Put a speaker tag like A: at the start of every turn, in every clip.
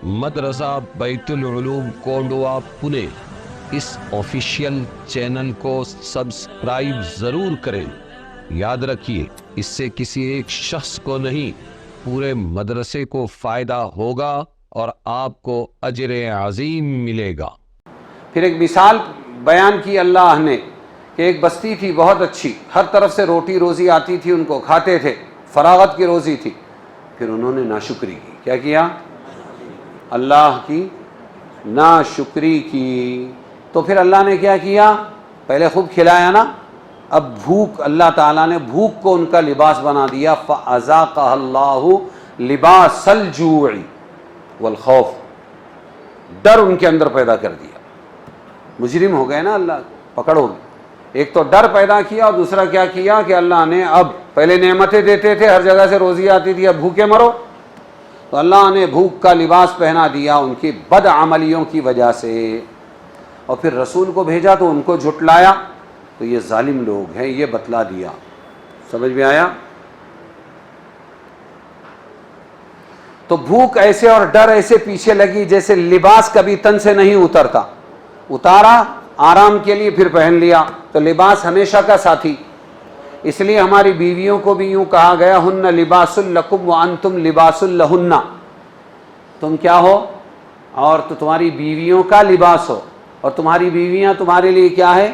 A: مدرسہ بیت العلوم کونڈوا پونے اس official channel کو سبسکرائب ضرور کریں۔ یاد رکھیے، اس سے کسی ایک شخص کو نہیں، پورے مدرسے کو فائدہ ہوگا اور آپ کو اجر عظیم ملے گا۔
B: پھر ایک مثال بیان کی اللہ نے کہ ایک بستی تھی بہت اچھی، ہر طرف سے روٹی روزی آتی تھی، ان کو کھاتے تھے، فراغت کی روزی تھی۔ پھر انہوں نے ناشکری کی۔ کیا کیا؟ اللہ کی ناشکری کی۔ تو پھر اللہ نے کیا کیا؟ پہلے خوب کھلایا نا، اب بھوک، اللہ تعالیٰ نے بھوک کو ان کا لباس بنا دیا۔ فَأَذَاقَهَا اللَّهُ لِبَاسَ الْجُوعِ وَالْخَوْفِ، ڈر ان کے اندر پیدا کر دیا۔ مجرم ہو گئے نا، اللہ پکڑ ہوگی۔ ایک تو ڈر پیدا کیا، اور دوسرا کیا کیا کہ اللہ نے اب پہلے نعمتیں دیتے تھے، ہر جگہ سے روزی آتی تھی، اب بھوکے مرو۔ تو اللہ نے بھوک کا لباس پہنا دیا ان کی بد عملیوں کی وجہ سے، اور پھر رسول کو بھیجا تو ان کو جھٹلایا۔ تو یہ ظالم لوگ ہیں، یہ بتلا دیا۔ سمجھ میں آیا؟ تو بھوک ایسے اور ڈر ایسے پیچھے لگی جیسے لباس کبھی تن سے نہیں اترتا، اتارا آرام کے لیے پھر پہن لیا۔ تو لباس ہمیشہ کا ساتھی، اس لیے ہماری بیویوں کو بھی یوں کہا گیا، ہن لباس لکم وانتم لباس لہن، تم کیا ہو؟ اور تو تمہاری بیویوں کا لباس ہو، اور تمہاری بیویاں تمہارے لیے کیا ہے؟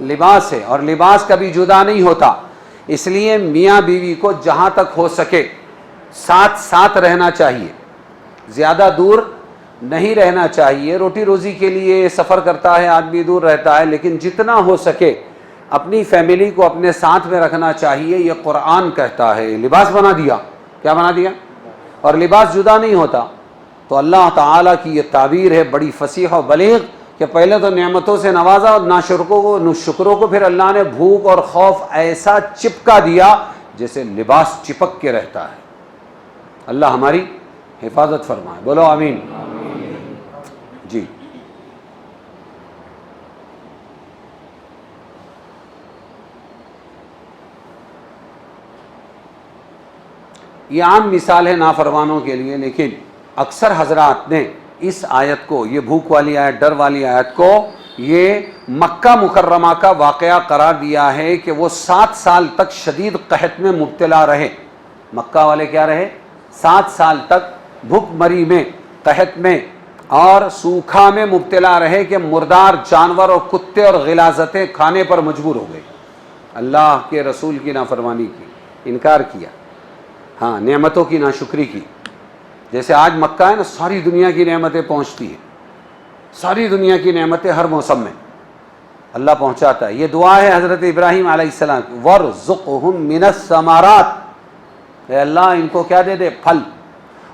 B: لباس ہے، اور لباس کبھی جدا نہیں ہوتا۔ اس لیے میاں بیوی کو جہاں تک ہو سکے ساتھ ساتھ رہنا چاہیے، زیادہ دور نہیں رہنا چاہیے۔ روٹی روزی کے لیے سفر کرتا ہے آدمی، دور رہتا ہے، لیکن جتنا ہو سکے اپنی فیملی کو اپنے ساتھ میں رکھنا چاہیے۔ یہ قرآن کہتا ہے، لباس بنا دیا۔ کیا بنا دیا؟ اور لباس جدا نہیں ہوتا۔ تو اللہ تعالیٰ کی یہ تعبیر ہے بڑی فصیح و بلیغ کہ پہلے تو نعمتوں سے نوازا، اور ناشکروں کو پھر اللہ نے بھوک اور خوف ایسا چپکا دیا جیسے لباس چپک کے رہتا ہے۔ اللہ ہماری حفاظت فرمائے، بولو آمین۔ جی یہ عام مثال ہے نافرمانوں کے لیے، لیکن اکثر حضرات نے اس آیت کو، یہ بھوک والی آیت، ڈر والی آیت کو، یہ مکہ مکرمہ کا واقعہ قرار دیا ہے کہ وہ 7 سال تک شدید قحط میں مبتلا رہے۔ مکہ والے کیا رہے؟ 7 سال تک بھوک مری میں، قحط میں اور سوکھا میں مبتلا رہے کہ مردار جانور اور کتے اور غلاظتیں کھانے پر مجبور ہو گئے۔ اللہ کے رسول کی نافرمانی کی، انکار کیا، ہاں نعمتوں کی ناشکری کی۔ جیسے آج مکہ ہے نا، ساری دنیا کی نعمتیں پہنچتی ہیں، ساری دنیا کی نعمتیں ہر موسم میں اللہ پہنچاتا ہے۔ یہ دعا ہے حضرت ابراہیم علیہ السلام کی، وَارْزُقْهُم مِّنَ الثَّمَرَاتِ، اے اللہ ان کو کیا دے دے؟ پھل۔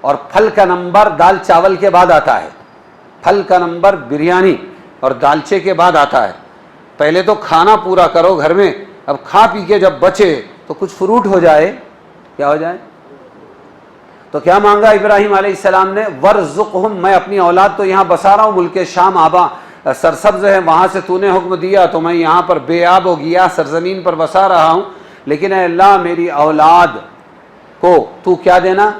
B: اور پھل کا نمبر دال چاول کے بعد آتا ہے، پھل کا نمبر بریانی اور دالچے کے بعد آتا ہے۔ پہلے تو کھانا پورا کرو گھر میں، اب کھا پی کے جب بچے تو کچھ فروٹ ہو جائے، کیا ہو جائے؟ تو کیا مانگا ابراہیم علیہ السلام نے؟ وَارْزُقْهُم، میں اپنی اولاد تو یہاں بسا رہا ہوں، ملک شام آبا سرسبز ہے، وہاں سے تو نے حکم دیا تو میں یہاں پر بے آب ہو گیا سرزمین پر بسا رہا ہوں، لیکن اے اللہ میری اولاد کو تو کیا دینا؟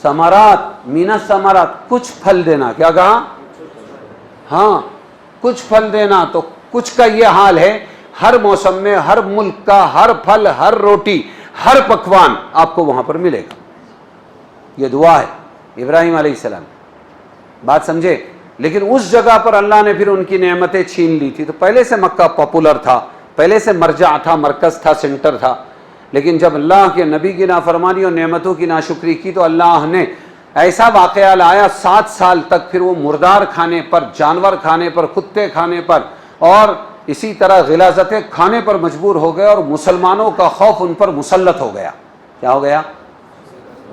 B: ثمرات، من الثمرات، کچھ پھل دینا۔ کیا کہا؟ ہاں کچھ پھل دینا۔ تو کچھ کا یہ حال ہے، ہر موسم میں ہر ملک کا ہر پھل، ہر روٹی، ہر پکوان آپ کو وہاں پر ملے گا۔ یہ دعا ہے ابراہیم علیہ السلام، بات سمجھے؟ لیکن اس جگہ پر اللہ نے پھر ان کی نعمتیں چھین لی تھی۔ تو پہلے سے مکہ پاپولر تھا، پہلے سے مرجع تھا، مرکز تھا، سینٹر تھا، لیکن جب اللہ کے نبی کی نافرمانی اور نعمتوں کی ناشکری کی تو اللہ نے ایسا واقعہ لایا، 7 سال تک پھر وہ مردار کھانے پر، جانور کھانے پر، کتے کھانے پر اور اسی طرح غلاظتیں کھانے پر مجبور ہو گئے، اور مسلمانوں کا خوف ان پر مسلط ہو گیا۔ کیا ہو گیا؟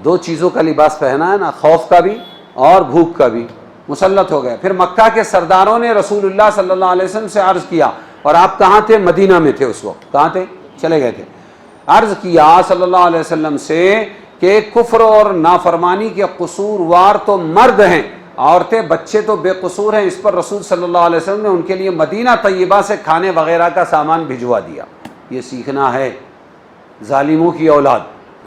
B: 2 چیزوں کا لباس پہنا ہے نا، خوف کا بھی اور بھوک کا بھی، مسلط ہو گیا۔ پھر مکہ کے سرداروں نے رسول اللہ صلی اللہ علیہ وسلم سے عرض کیا، اور آپ کہاں تھے؟ مدینہ میں تھے اس وقت، کہاں تھے؟ چلے گئے تھے۔ عرض کیا صلی اللہ علیہ وسلم سے کہ کفر اور نافرمانی کے قصوروار تو مرد ہیں، عورتیں بچے تو بے قصور ہیں۔ اس پر رسول صلی اللہ علیہ وسلم نے ان کے لیے مدینہ طیبہ سے کھانے وغیرہ کا سامان بھجوا دیا۔ یہ سیکھنا ہے ظالموں کی اولاد،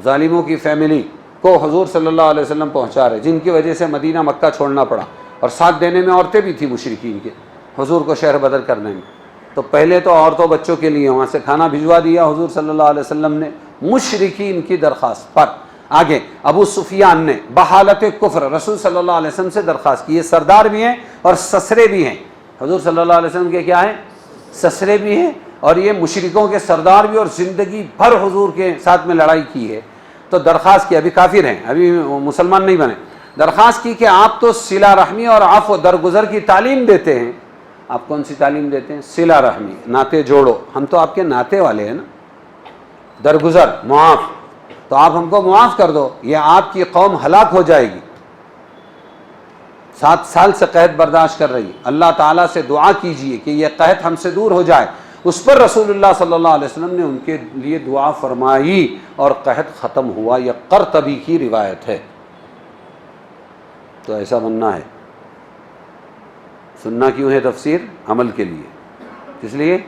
B: ظالموں کی فیملی، کو حضور صلی اللہ علیہ وسلم پہنچا رہے، جن کی وجہ سے مدینہ مکہ چھوڑنا پڑا، اور ساتھ دینے میں عورتیں بھی تھیں مشرکین کے حضور کو شہر بدر کرنے میں. تو پہلے تو عورتوں بچوں کے لیے وہاں سے کھانا بھجوا دیا حضور صلی اللہ علیہ وسلم نے مشرکین کی درخواست پر. آگے ابو سفیان نے بحالت کفر رسول صلی اللہ علیہ وسلم سے درخواست کی. یہ سردار بھی ہیں اور سسرے بھی ہیں، حضور صلی اللہ علیہ وسلم کے کیا ہیں؟ سسرے بھی ہیں، اور یہ مشرکوں کے سردار بھی، اور زندگی بھر حضور کے ساتھ میں لڑائی کی ہے. تو درخواست کی، ابھی کافر ہیں، ابھی مسلمان نہیں بنے، درخواست کی کہ آپ تو صلہ رحمی اور عفو درگزر کی تعلیم دیتے ہیں. آپ کون سی تعلیم دیتے ہیں؟ صلہ رحمی، ناطے جوڑو. ہم تو آپ کے ناطے والے ہیں نا. درگزر، معاف، تو آپ ہم کو معاف کر دو، یہ آپ کی قوم ہلاک ہو جائے گی. 7 سال سے قحط برداشت کر رہی، اللہ تعالیٰ سے دعا کیجئے کہ یہ قحط ہم سے دور ہو جائے. اس پر رسول اللہ صلی اللہ علیہ وسلم نے ان کے لیے دعا فرمائی اور قحط ختم ہوا. یہ قرطبی کی روایت ہے. تو ایسا بننا ہے. سننا کیوں ہے تفسیر؟ عمل کے لیے. اس لیے